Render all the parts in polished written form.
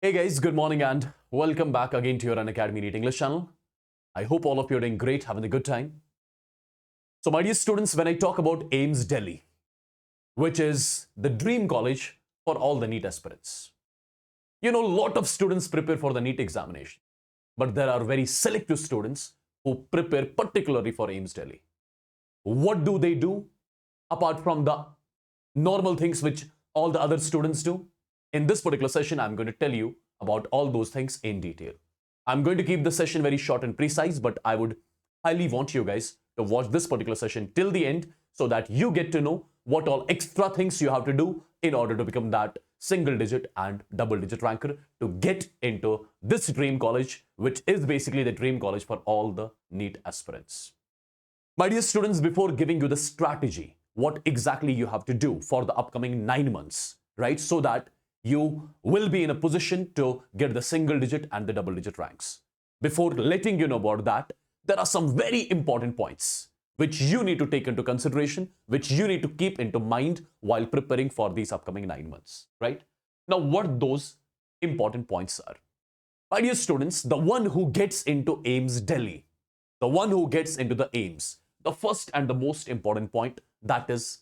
Hey guys, good morning and welcome back again to your Unacademy NEET English channel. I hope all of you are doing great, having a good time. So my dear students, when I talk about AIIMS Delhi, which is the dream college for all the NEET aspirants, a lot of students prepare for the NEET examination, but there are very selective students who prepare particularly for AIIMS Delhi. What do they do apart from the normal things which all the other students do? In this particular session, I'm going to tell you about all those things in detail. I'm going to keep the session very short and precise, but I would highly want you guys to watch this particular session till the end so that you get to know what all extra things you have to do in order to become that single digit and double digit ranker to get into this dream college, which is basically the dream college for all the NEET aspirants. My dear students, before giving you the strategy, what exactly you have to do for the upcoming 9 months, right? So that you will be in a position to get the single digit and the double digit ranks. Before letting you know about that, there are some very important points which you need to take into consideration, which you need to keep into mind while preparing for these upcoming 9 months, right? Now, what those important points are. My dear students, the one who gets into AIIMS Delhi, the one who gets into the AIIMS, the first and the most important point, that is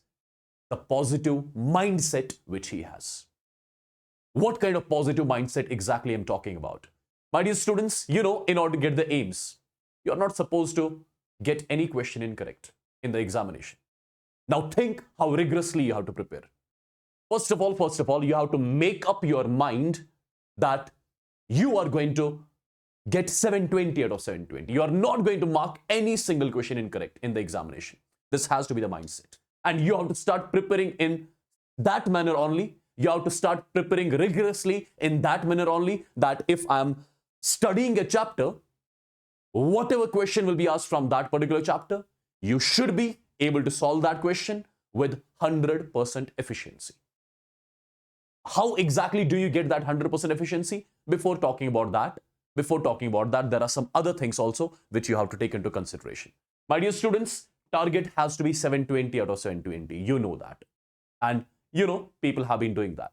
the positive mindset which he has. What kind of positive mindset exactly I'm talking about? My dear students, in order to get the AIIMS, you're not supposed to get any question incorrect in the examination. Now think how rigorously you have to prepare. First of all, you have to make up your mind that you are going to get 720 out of 720. You are not going to mark any single question incorrect in the examination. This has to be the mindset. And you have to start preparing in that manner only. You have to start preparing rigorously in that manner only, that if I'm studying a chapter, whatever question will be asked from that particular chapter, you should be able to solve that question with 100% efficiency. How exactly do you get that 100% efficiency? Before talking about that, there are some other things also which you have to take into consideration. My dear students, target has to be 720 out of 720. You know that. And people have been doing that.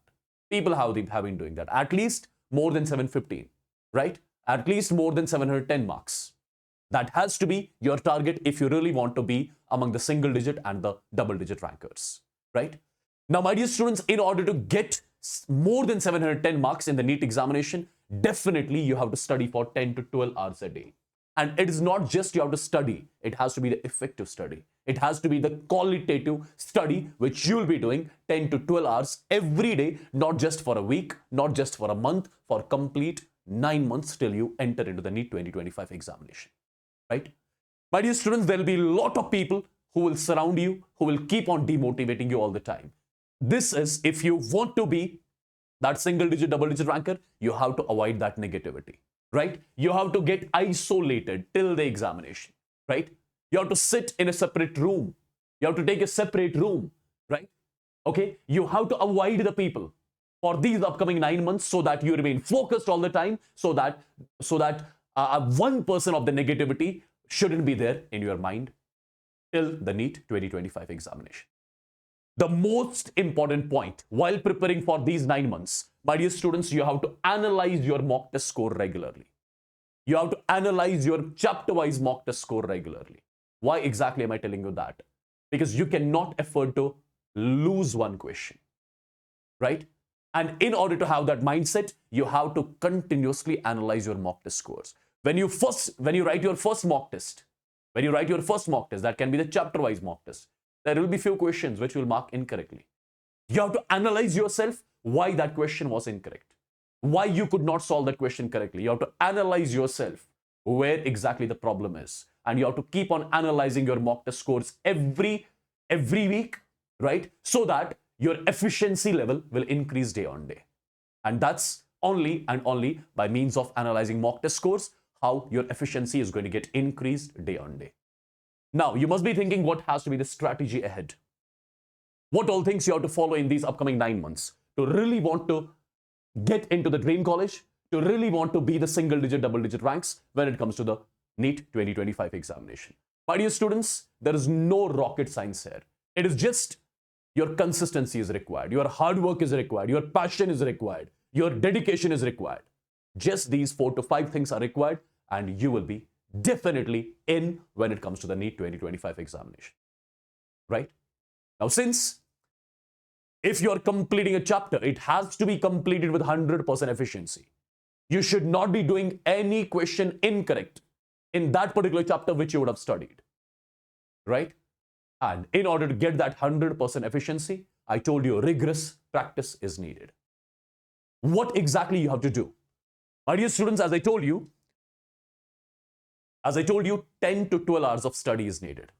People have been doing that. At least more than 715, right? At least more than 710 marks. That has to be your target if you really want to be among the single digit and the double digit rankers, right? Now, my dear students, in order to get more than 710 marks in the NEET examination, definitely you have to study for 10 to 12 hours a day. And it is not just you have to study, it has to be the effective study. It has to be the qualitative study which you'll be doing 10 to 12 hours every day, not just for a week, not just for a month, for complete 9 months till you enter into the NEET 2025 examination, right? My dear students, there will be a lot of people who will surround you, who will keep on demotivating you all the time. This is, if you want to be that single digit, double digit ranker, you have to avoid that negativity, right? You have to get isolated till the examination, right? You have to sit in a separate room. You have to take a separate room, right? Okay? You have to avoid the people for these upcoming 9 months so that you remain focused all the time, so that 1% of the negativity shouldn't be there in your mind till the NEET 2025 examination. The most important point while preparing for these 9 months, my dear students, you have to analyze your mock test score regularly. You have to analyze your chapter-wise mock test score regularly. Why exactly am I telling you that? Because you cannot afford to lose one question, right? And in order to have that mindset, you have to continuously analyze your mock test scores. When you write your first mock test, that can be the chapter-wise mock test, there will be few questions which will mark incorrectly. You have to analyze yourself why that question was incorrect, why you could not solve that question correctly. You have to analyze yourself where exactly the problem is. And you have to keep on analyzing your mock test scores every week, right? So that your efficiency level will increase day on day. And that's only and only by means of analyzing mock test scores how your efficiency is going to get increased day on day. Now, you must be thinking what has to be the strategy ahead. What all things you have to follow in these upcoming 9 months to really want to get into the dream college, to really want to be the single digit, double digit ranks when it comes to the NEET 2025 examination. My dear students, there is no rocket science here. It is just your consistency is required. Your hard work is required. Your passion is required. Your dedication is required. Just these 4 to 5 things are required, and you will be definitely in when it comes to the NEET 2025 examination. Right? Now, since if you're completing a chapter, it has to be completed with 100% efficiency. You should not be doing any question incorrect in that particular chapter which you would have studied. Right? And in order to get that 100% efficiency, I told you rigorous practice is needed. What exactly you have to do? My dear students, as I told you, 10 to 12 hours of study is needed.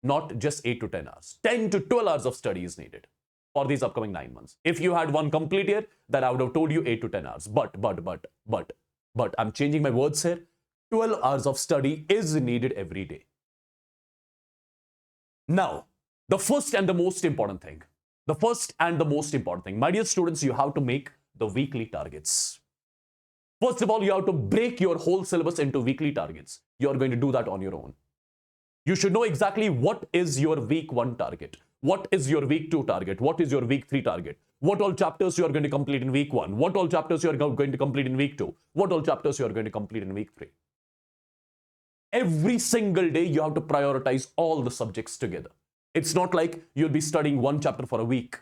Not just 8 to 10 hours. 10 to 12 hours of study is needed for these upcoming 9 months. If you had one complete year, then I would have told you 8 to 10 hours. But, I'm changing my words here. 12 hours of study is needed every day. Now, the first and the most important thing, my dear students, you have to make the weekly targets. First of all, you have to break your whole syllabus into weekly targets. You're going to do that on your own. You should know exactly what is your week 1 target, what is your week 2 target, what is your week 3 target, what all chapters you are going to complete in week 1, what all chapters you are going to complete in week 2, what all chapters you are going to complete in week 3. Every single day, you have to prioritize all the subjects together. It's not like you'll be studying one chapter for a week.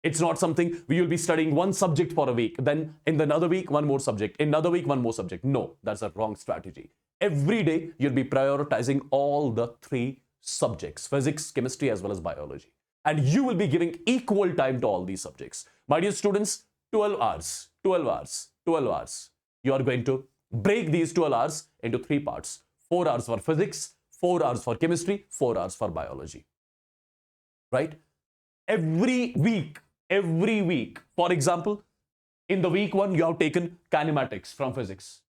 It's not something where you'll be studying one subject for a week, then in another week, one more subject, in another week, one more subject. No, that's a wrong strategy. Every day, you'll be prioritizing all the 3 subjects, physics, chemistry, as well as biology. And you will be giving equal time to all these subjects. My dear students, 12 hours. You are going to break these 12 hours into 3 parts. 4 hours for physics, 4 hours for chemistry, 4 hours for biology. Right? Every week, for example, in the week 1, you have taken kinematics from physics.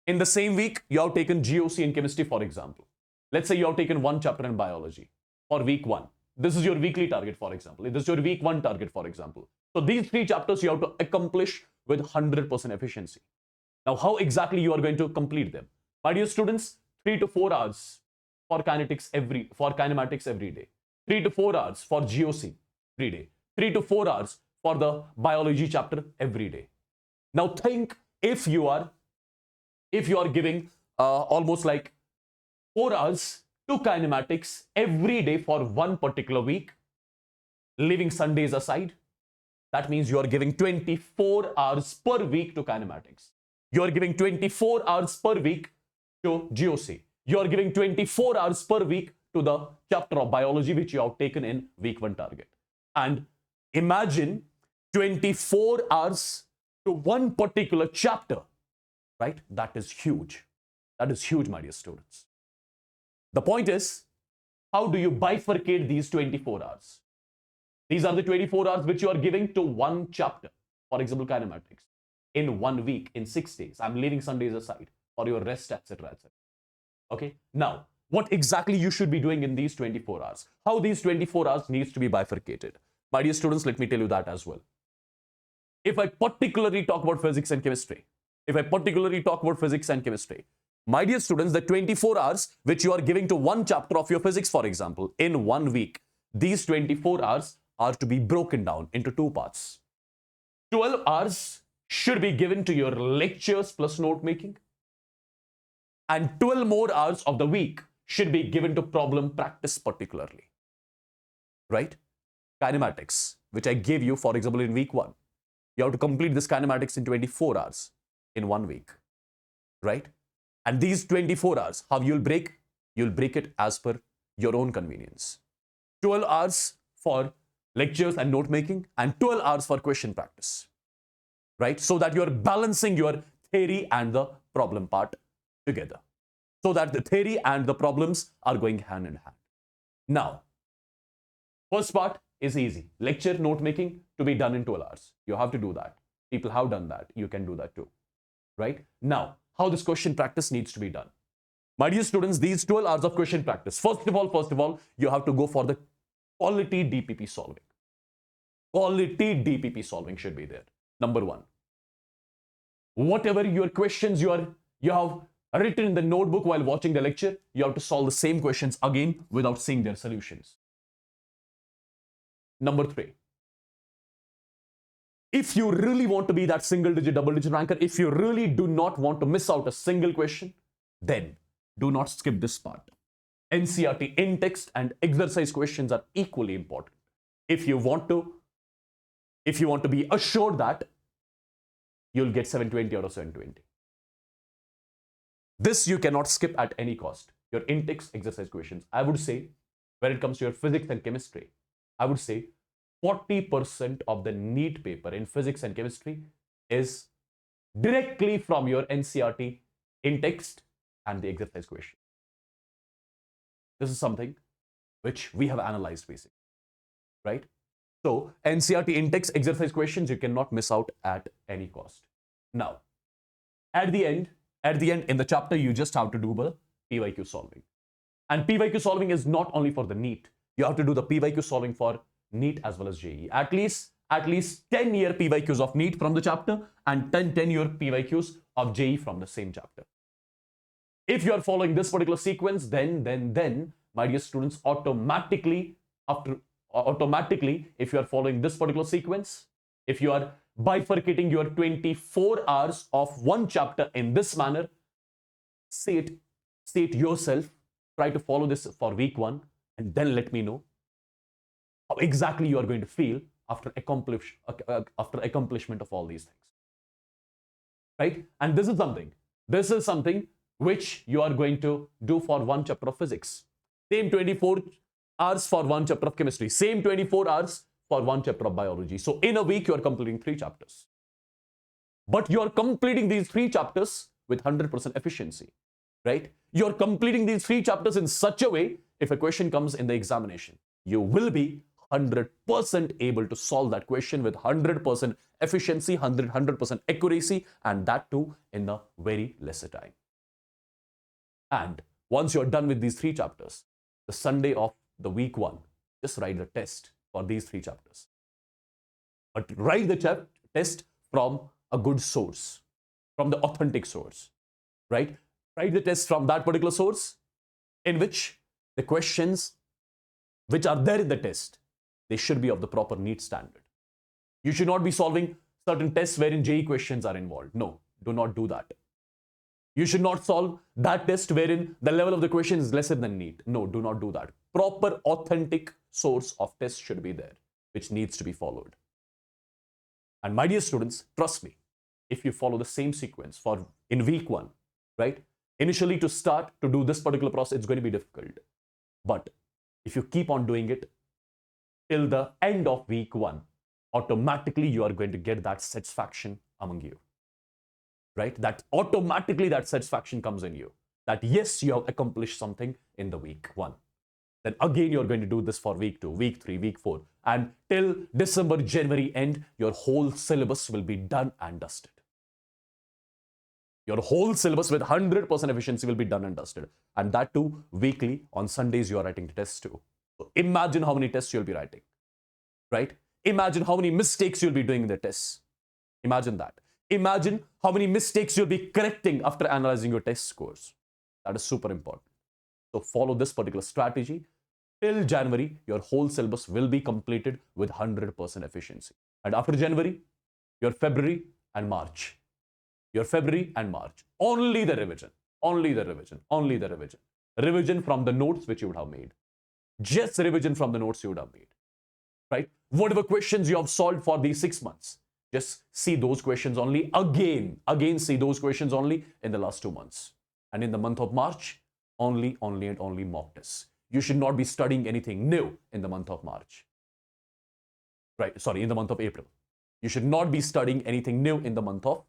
In the same week, you have taken GOC in chemistry, for example. Let's say you have taken one chapter in biology for week 1. This is your weekly target, for example. This is your week 1 target, for example. So these 3 chapters you have to accomplish with 100% efficiency. Now, how exactly you are going to complete them? My dear students, 3 to 4 hours for kinematics every day. 3 to 4 hours for GOC every day. 3 to 4 hours for the biology chapter every day. Now think if you are giving almost like 4 hours to kinematics every day for one particular week, leaving Sundays aside, that means you are giving 24 hours per week to kinematics. You are giving 24 hours per week to GOC. You are giving 24 hours per week to the chapter of biology which you have taken in week 1 target. And imagine 24 hours to one particular chapter, right? That is huge. That is huge, my dear students. The point is, how do you bifurcate these 24 hours? These are the 24 hours which you are giving to one chapter, for example, kinematics, in 1 week, in 6 days. I'm leaving Sundays aside for your rest, etc., etc. Okay. Now, what exactly you should be doing in these 24 hours? How these 24 hours needs to be bifurcated? My dear students, let me tell you that as well. If I particularly talk about physics and chemistry, my dear students, the 24 hours which you are giving to one chapter of your physics, for example, in 1 week, these 24 hours are to be broken down into 2 parts. 12 hours should be given to your lectures plus note making, and 12 more hours of the week should be given to problem practice particularly. Right? Kinematics, which I gave you, for example, in week 1. You have to complete this kinematics in 24 hours in 1 week. Right? And these 24 hours, how you'll break? You'll break it as per your own convenience. 12 hours for lectures and note making, and 12 hours for question practice. Right? So that you're balancing your theory and the problem part together. So that the theory and the problems are going hand in hand. Now, first part is easy. Lecture, note making to be done in 12 hours. You have to do that. People have done that. You can do that too. Right? Now, how this question practice needs to be done. My dear students, these 12 hours of question practice, first of all, you have to go for the quality DPP solving. Quality DPP solving should be there. Number 1. Whatever your questions you have written in the notebook while watching the lecture, you have to solve the same questions again without seeing their solutions. Number 3. If you really want to be that single digit, double digit ranker, if you really do not want to miss out a single question, then do not skip this part. NCERT in-text and exercise questions are equally important. If you want to be assured that you'll get 720 out of 720. This you cannot skip at any cost. Your in-text exercise questions. I would say, when it comes to your physics and chemistry, I would say 40% of the NEET paper in physics and chemistry is directly from your NCERT in-text and the exercise question. This is something which we have analyzed basically, right? So NCERT in-text exercise questions you cannot miss out at any cost. Now, at the end in the chapter, you just have to do the PYQ solving. And PYQ solving is not only for the NEET. You have to do the PYQ solving for NEET as well as JEE. At least 10-year PYQs of NEET from the chapter and 10-year PYQs of JEE from the same chapter. If you are following this particular sequence, then, my dear students, automatically, if you are following this particular sequence, if you are bifurcating your 24 hours of one chapter in this manner, say it yourself, try to follow this for week 1, and then let me know how exactly you are going to feel after accomplishment of all these things. Right? And this is something which you are going to do for one chapter of physics. Same 24 hours for one chapter of chemistry. Same 24 hours for one chapter of biology. So in a week, you are completing 3 chapters. But you are completing these 3 chapters with 100% efficiency, right? You are completing these 3 chapters in such a way, if a question comes in the examination, you will be 100% able to solve that question with 100% efficiency, 100% accuracy, and that too in a very lesser time. And once you're done with these 3 chapters, the Sunday of the week 1, just write the test for these 3 chapters. But write the test from a good source, from the authentic source, right? Write the test from that particular source in which the questions which are there in the test, they should be of the proper NEET standard. You should not be solving certain tests wherein JEE questions are involved. No, do not do that. You should not solve that test wherein the level of the question is lesser than NEET. No, do not do that. Proper, authentic source of test should be there, which needs to be followed. And my dear students, trust me, if you follow the same sequence for in week 1, right? Initially to start to do this particular process, it's going to be difficult. But if you keep on doing it till the end of week 1, automatically you are going to get that satisfaction among you. Right? That automatically that satisfaction comes in you. That yes, you have accomplished something in the week 1. Then again, you're going to do this for week 2, week 3, week 4. And till December, January end, your whole syllabus will be done and dusted. Your whole syllabus with 100% efficiency will be done and dusted. And that too, weekly, on Sundays, you are writing the tests too. So imagine how many tests you'll be writing, right? Imagine how many mistakes you'll be doing in the tests. Imagine that. Imagine how many mistakes you'll be correcting after analyzing your test scores. That is super important. So follow this particular strategy. Till January, your whole syllabus will be completed with 100% efficiency. And after January, your February and March. Your February and March. Only the revision. Only the revision. Only the revision. Revision from the notes which you would have made. Just revision from the notes you would have made. Right? Whatever questions you have solved for these 6 months, just see those questions only again. Again, see those questions only in the last 2 months. And in the month of March, only mock tests. You should not be studying anything new in the month of March. Right, sorry, in the month of April. You should not be studying anything new in the month of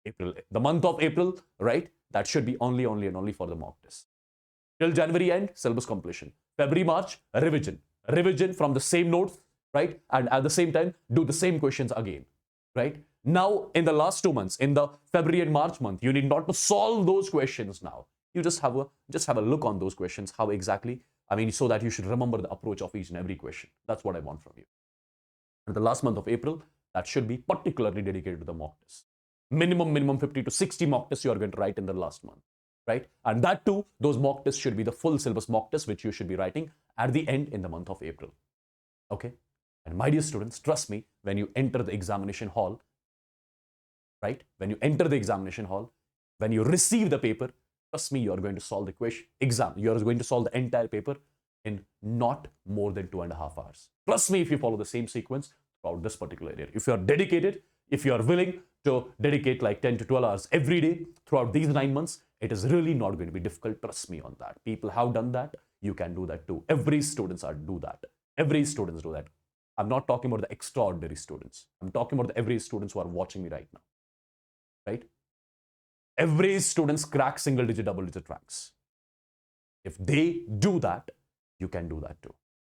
April. The month of April, right, that should be only for the mock test. Till January end, syllabus completion. February, March, revision. Revision from the same notes, right? And at the same time, do the same questions again. Right? Now, in the last 2 months, in the February and March month, you need not to solve those questions now. You just have a look on those questions, how exactly, so that you should remember the approach of each and every question. That's what I want from you. And the last month of April, that should be particularly dedicated to the mock test. Minimum 50 to 60 mock tests you are going to write in the last month. Right? And that too, those mock tests should be the full syllabus mock tests, which you should be writing at the end in the month of April. Okay? And my dear students, trust me, when you enter the examination hall, right? When you enter the examination hall, when you receive the paper, trust me, you're going to solve the exam. You're going to solve the entire paper in not more than 2.5 hours. Trust me, if you follow the same sequence throughout this particular area. If you're dedicated, if you're willing to dedicate like 10 to 12 hours every day throughout these 9 months, it is really not going to be difficult. Trust me on that. People have done that. You can do that too. Every students are do that. Every students do that. I'm not talking about the extraordinary students. I'm talking about the every students who are watching me right now. Right? Every students crack single digit, double digit ranks. If they do that, you can do that too.